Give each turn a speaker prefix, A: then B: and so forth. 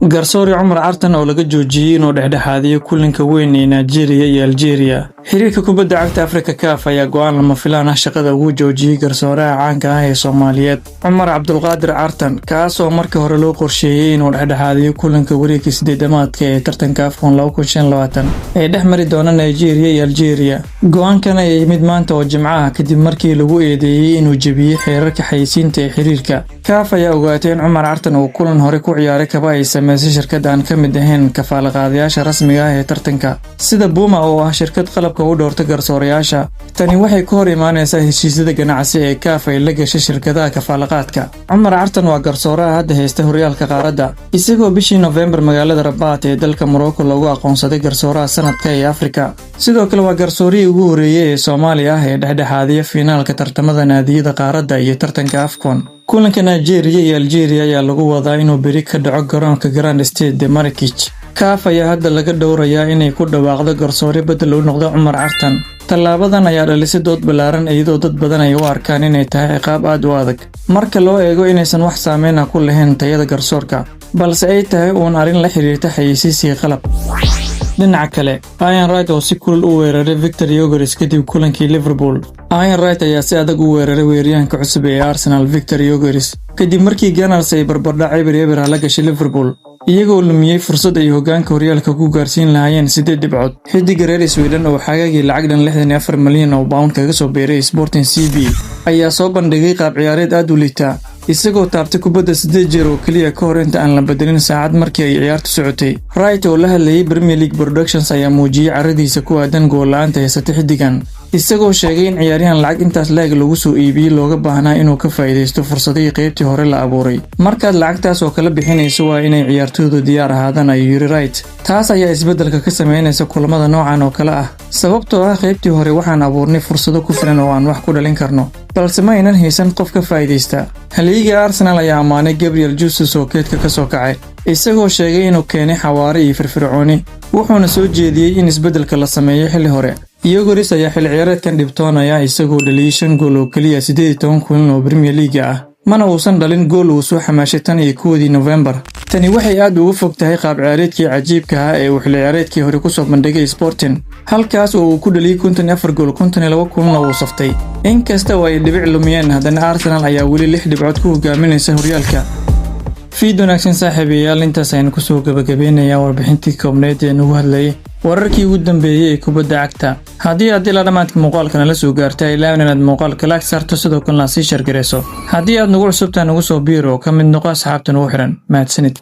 A: garsoore Cumar Cartan oo laga joojiyay inuu dhexdhexaadiyo kulanka weyn ee Nigeria iyo Algeria. Xiriirka kubadda cagta Afrika CAF ayaa go'aan lama filaan ah shaqada ugu joojiyay garsooraha caanka ah ee Soomaaliyeed Cumar Cabdulqaadir Cartan, kaas oo markii hore loo qorsheeyay inuu dhexdhexaadiyo kulanka wareegga 8-aadka ee tartanka AFCON 2025 ee dhexmari doona Nigeria iyo Algeria. Go'aankan ayaa yimid maanta oo Jimco ah kadib markii lagu eedeeyay inuu jabiyay xeerarka xayeysiinta ee xiriirka. CAF ayaa ogaatay in Cumar Cartan uu kulan hore ku ciyaaray kaba ay sameysay shirkad aan ka mid ahayn kafaalaqaadayaasha rasmiga ah ee tartanka, sida Puma oo ah shirkad qalabka u doorta garsoorayaasha. Tani waxay ka hor imaanaysaa heshiisyada ganacsi ee CAF ay la gashay shirkadaha kafaalaqaadka. Cumar Cartan waa garsooraha hadda haysta horyaalka qaaradda, isagoo bishii November magaalada Rabat ee dalka Morocco lagu aqoonsaday garsooraha sanadka ee Afrika. Sidoo kale waa garsoorihii ugu horeeyay ee Soomaali ah ee dhexdhexaadiya finaalka tartamada naadiyada qaaradda iyo tartanka AFCON. Kulanka Nigeria iyo Algeria ayaa lagu wadaa inuu beri ka dhaco garoonka Grand Stade de Marrakech. CAF ayaa hadda laga dhowrayaa inay ku dhawaaqdo garsoore bedel u noqdo Cumar Cartan. Tallaabadan ayaa dhalisay dood ballaaran iyadoo dad badan ay u arkaan inay tahay ciqaab aad u adag marka loo eego inaysan wax saameyn ah ku lahayn tayada garsoorka, balse ay tahay uun arrin la xiriirta xayeysiisiga qalab. dhinaca kale, Ian Wright oo si kulul u weeraray Victor Gyökeres kadib kulankii Liverpool. Ian Wright ayaa si adag u weeraray weeraryahanka cusub ee Arsenal Victor Gyökeres kadib markii Gunners ay barbardhac eber la gashay Liverpool, iyagoo lumiyay fursad ay hoggaanka horyaalka ku gaarsiin lahaayeen 8 dhibcood. Xiddiga reer Sweden oo xagaagii lacag dhan 64 milyan oo pound kaga soo beeray Sporting CB ayaa soo bandhigay qaab ciyaareed aad u liita, isagoo taabtay kubadda 8 jeer oo kaliya ka hor inta aan la bedelin saacad markii ay ciyaartu socotay. Wright oo la hadlayay Premier League Productions ayaa muujiyay caradiisa ku aadan gool la'aanta haysata xiddigan, isagoo sheegay in ciyaaryahan lacag intaas leeg lagu soo iibiyay looga baahnaa inuu ka faa'iideysto fursadihii qaybtii hore la abuuray. Markaad lacagtaas oo kala bixinayso waa inay ciyaartooydu diyaar ahaadaan, ayuu yiri Wright. Taas ayaa isbeddelka ka sameynaysa kulamada noocan oo kale ah, sababtoo ah qaybtii hore waxaan abuurnay fursado ku filan oo aan wax ku dhalin karno, balse ma aynan haysan qof ka faa'iideysta. Halyeeyga Arsenal ayaa amaanay Gabriel Jesus oo keedka ka soo kacay, isagoo sheegay inuu keenay xawaare iyo firfircooni, wuxuuna soo jeediyay in isbeddelka la sameeyo xilli hore. Gyökeres ayaa xilli ciyaareedkan dhibtoonaya isagoo dhaliyay 5 gool oo kaliya 18 kulan oo Premier League ah, mana uusan dhalin gool uu soo xamaashay tan iyo 1 November. Tani waxay aad uga fog tahay qaab ciyaareedkii cajiibka ah ee uu xilli ciyaareedkii hore ku soo bandhigay Sporting, halkaas oo uu ku dhaliyay 54 gool 52 kulan oo uu saftay. Inkasta oo ay dhibic lumiyeen, haddana Arsenal ayaa weli 6 dhibcood ku hogaaminaysa horyaalka. Fiid wanaagsan saaxiibayaal, intaas ayaan ku soo gabagabeynayaa warbixintii koobneed ee nagu hadlayay wararkii ugu dambeeyay ee kubadda cagta. Haddii aad ila dhamaadka muuqaalkan la soo gaartay, ilaa inaad muuqaalka like saarto sidoo kalena sii share gareyso. Haddii aad nagu cusubtahay nagu soo biiro ka mid noqo asxaabta nagu xiran. Mahadsanid.